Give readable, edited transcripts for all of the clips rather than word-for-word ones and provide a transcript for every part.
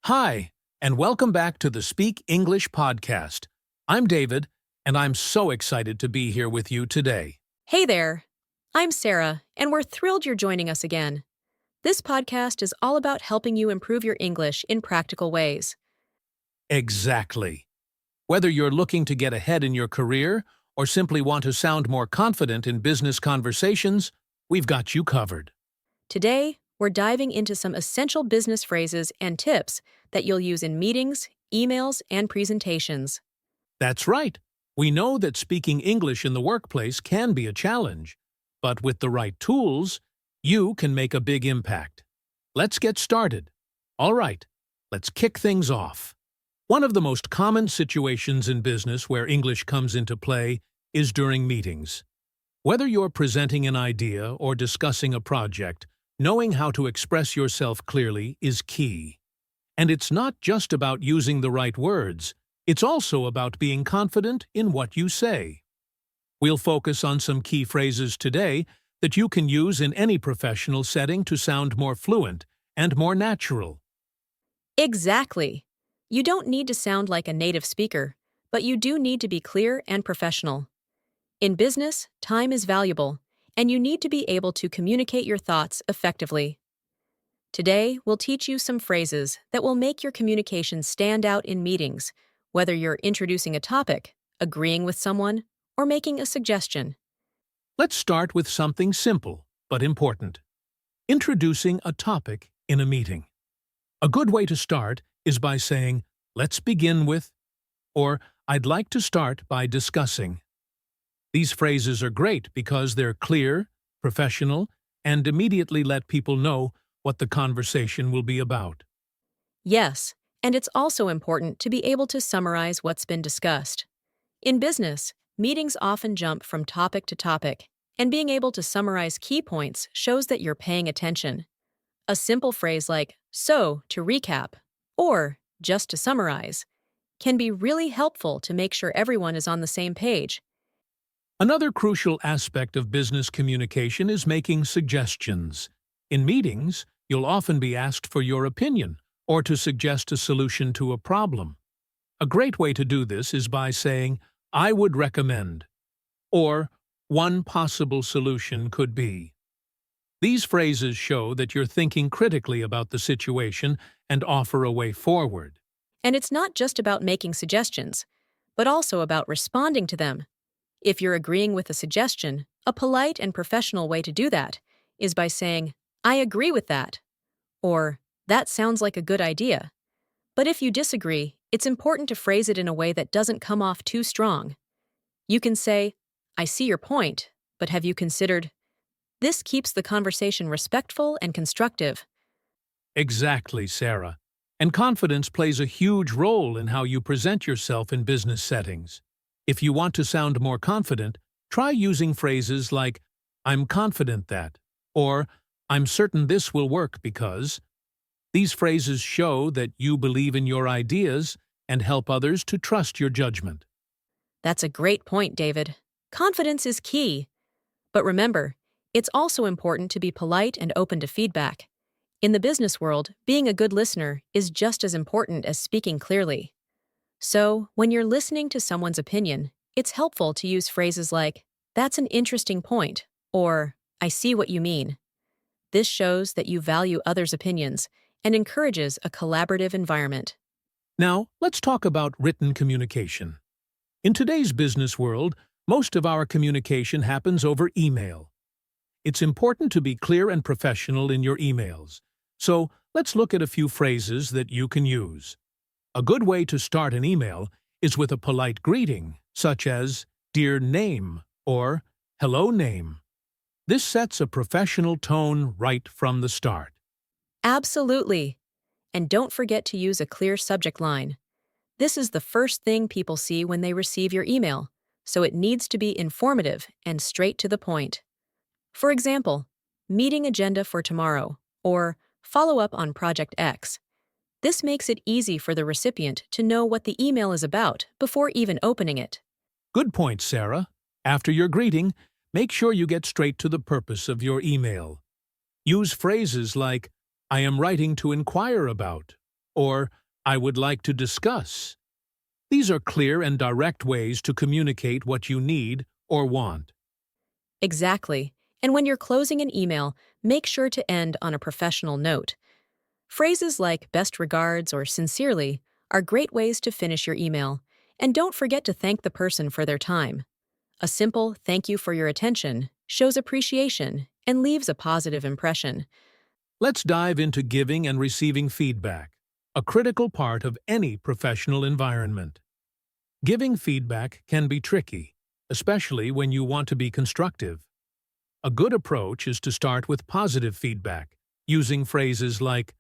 Hi, and welcome back to the Speak English podcast. I'm David, and I'm so excited to be here with you today. Hey there, I'm Sarah, and we're thrilled you're joining us again. This podcast is all about helping you improve your English in practical ways. Exactly. Whether you're looking to get ahead in your career or simply want to sound more confident in business conversations, we've got you covered. Today, we're diving into some essential business phrases and tips that you'll use in meetings, emails, and presentations. That's right. We know that speaking English in the workplace can be a challenge, but with the right tools, you can make a big impact. Let's get started. All right, let's kick things off. One of the most common situations in business where English comes into play is during meetings. Whether you're presenting an idea or discussing a project, knowing how to express yourself clearly is key. And it's not just about using the right words, it's also about being confident in what you say. We'll focus on some key phrases today that you can use in any professional setting to sound more fluent and more natural. Exactly. You don't need to sound like a native speaker, but you do need to be clear and professional. In business, time is valuable, and you need to be able to communicate your thoughts effectively. Today, we'll teach you some phrases that will make your communication stand out in meetings, whether you're introducing a topic, agreeing with someone, or making a suggestion. Let's start with something simple but important. Introducing a topic in a meeting. A good way to start is by saying, "Let's begin with," or "I'd like to start by discussing." These phrases are great because they're clear, professional, and immediately let people know what the conversation will be about. Yes, and it's also important to be able to summarize what's been discussed. In business, meetings often jump from topic to topic, and being able to summarize key points shows that you're paying attention. A simple phrase like, "So, to recap," or "just to summarize," can be really helpful to make sure everyone is on the same page. Another crucial aspect of business communication is making suggestions. In meetings, you'll often be asked for your opinion or to suggest a solution to a problem. A great way to do this is by saying, "I would recommend," or "one possible solution could be." These phrases show that you're thinking critically about the situation and offer a way forward. And it's not just about making suggestions, but also about responding to them. If you're agreeing with a suggestion, a polite and professional way to do that is by saying, "I agree with that," or "That sounds like a good idea." But if you disagree, it's important to phrase it in a way that doesn't come off too strong. You can say, "I see your point, but have you considered?" This keeps the conversation respectful and constructive. Exactly, Sarah. And confidence plays a huge role in how you present yourself in business settings. If you want to sound more confident, try using phrases like, "I'm confident that," or "I'm certain this will work because." These phrases show that you believe in your ideas and help others to trust your judgment. That's a great point, David. Confidence is key. But remember, it's also important to be polite and open to feedback. In the business world, being a good listener is just as important as speaking clearly. So, when you're listening to someone's opinion, it's helpful to use phrases like, "That's an interesting point," or "I see what you mean." This shows that you value others' opinions and encourages a collaborative environment. Now, let's talk about written communication. In today's business world, most of our communication happens over email. It's important to be clear and professional in your emails. So, let's look at a few phrases that you can use. A good way to start an email is with a polite greeting, such as "Dear Name" or "Hello Name." This sets a professional tone right from the start. Absolutely. And don't forget to use a clear subject line. This is the first thing people see when they receive your email, so it needs to be informative and straight to the point. For example, "Meeting agenda for tomorrow," or "Follow up on Project X." This makes it easy for the recipient to know what the email is about before even opening it. Good point, Sarah. After your greeting, make sure you get straight to the purpose of your email. Use phrases like, "I am writing to inquire about," or I would like to discuss. These are clear and direct ways to communicate what you need or want. Exactly. And when you're closing an email, make sure to end on a professional note. Phrases like best regards or sincerely are great ways to finish your email. And don't forget to thank the person for their time. A simple thank you for your attention shows appreciation and leaves a positive impression. Let's dive into giving and receiving feedback, a critical part of any professional environment. Giving feedback can be tricky, especially when you want to be constructive. A good approach is to start with positive feedback, using phrases like,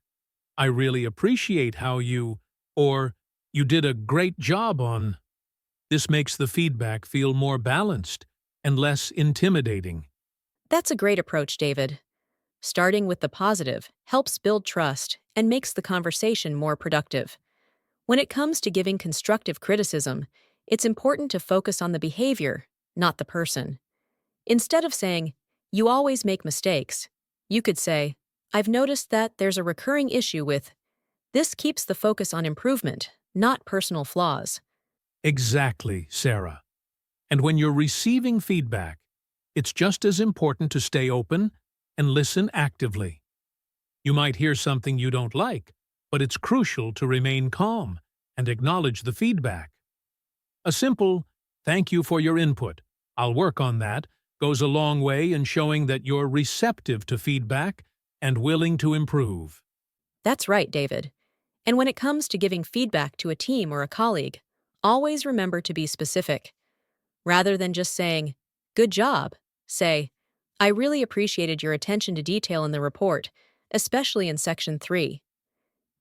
I really appreciate how you, or you did a great job on. This makes the feedback feel more balanced and less intimidating. That's a great approach, David. Starting with the positive helps build trust and makes the conversation more productive. When it comes to giving constructive criticism, it's important to focus on the behavior, not the person. Instead of saying, you always make mistakes, you could say, I've noticed that there's a recurring issue with. This keeps the focus on improvement, not personal flaws. Exactly, Sarah. And when you're receiving feedback, it's just as important to stay open and listen actively. You might hear something you don't like, but it's crucial to remain calm and acknowledge the feedback. A simple, thank you for your input, I'll work on that, goes a long way in showing that you're receptive to feedback and willing to improve. That's right, David. And when it comes to giving feedback to a team or a colleague, always remember to be specific. Rather than just saying, good job, say, I really appreciated your attention to detail in the report, especially in Section 3.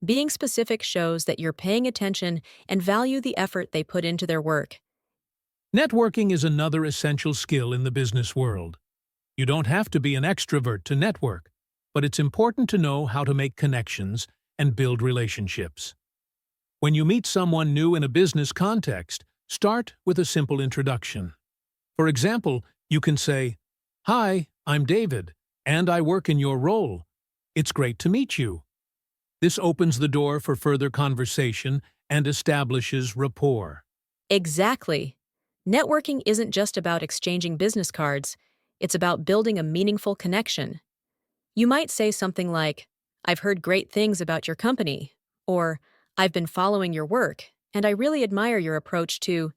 Being specific shows that you're paying attention and value the effort they put into their work. Networking is another essential skill in the business world. You don't have to be an extrovert to network, but it's important to know how to make connections and build relationships. When you meet someone new in a business context, start with a simple introduction. For example, you can say, Hi, I'm David, and I work in your role. It's great to meet you. This opens the door for further conversation and establishes rapport. Exactly. Networking isn't just about exchanging business cards, it's about building a meaningful connection. You might say something like, I've heard great things about your company, or I've been following your work, and I really admire your approach to.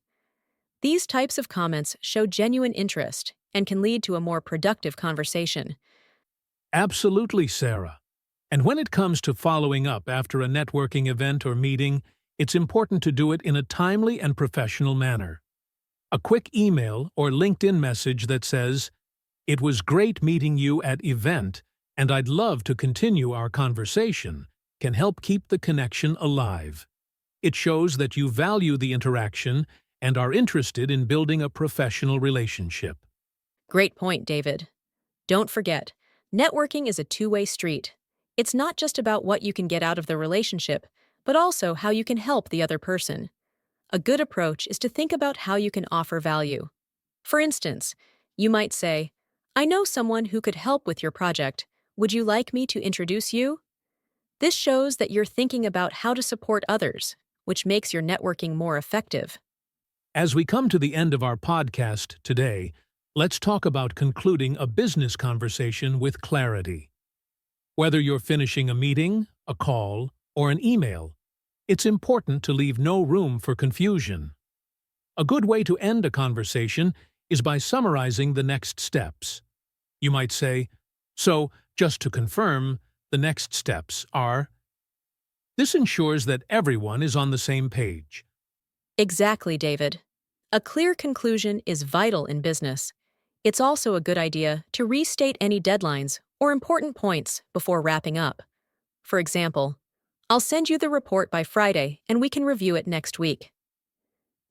These types of comments show genuine interest and can lead to a more productive conversation. Absolutely, Sarah. And when it comes to following up after a networking event or meeting, it's important to do it in a timely and professional manner. A quick email or LinkedIn message that says, It was great meeting you at event, and I'd love to continue our conversation, can help keep the connection alive. It shows that you value the interaction and are interested in building a professional relationship. Great point, David. Don't forget, networking is a two-way street. It's not just about what you can get out of the relationship, but also how you can help the other person. A good approach is to think about how you can offer value. For instance, you might say, I know someone who could help with your project. Would you like me to introduce you? This shows that you're thinking about how to support others, which makes your networking more effective. As we come to the end of our podcast today, let's talk about concluding a business conversation with clarity. Whether you're finishing a meeting, a call, or an email, it's important to leave no room for confusion. A good way to end a conversation is by summarizing the next steps. You might say, So, just to confirm, the next steps are. This ensures that everyone is on the same page. Exactly, David. A clear conclusion is vital in business. It's also a good idea to restate any deadlines or important points before wrapping up. For example, I'll send you the report by Friday and we can review it next week.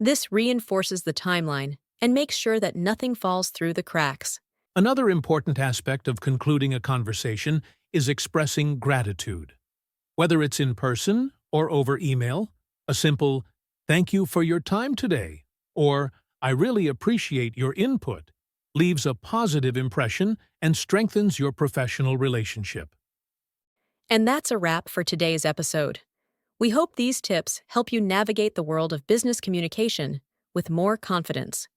This reinforces the timeline and makes sure that nothing falls through the cracks. Another important aspect of concluding a conversation is expressing gratitude. Whether it's in person or over email, a simple, Thank you for your time today, or I really appreciate your input, leaves a positive impression and strengthens your professional relationship. And that's a wrap for today's episode. We hope these tips help you navigate the world of business communication with more confidence.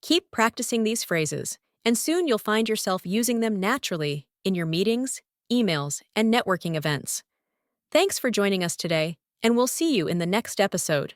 Keep practicing these phrases, and soon you'll find yourself using them naturally in your meetings, emails, and networking events. Thanks for joining us today, and we'll see you in the next episode.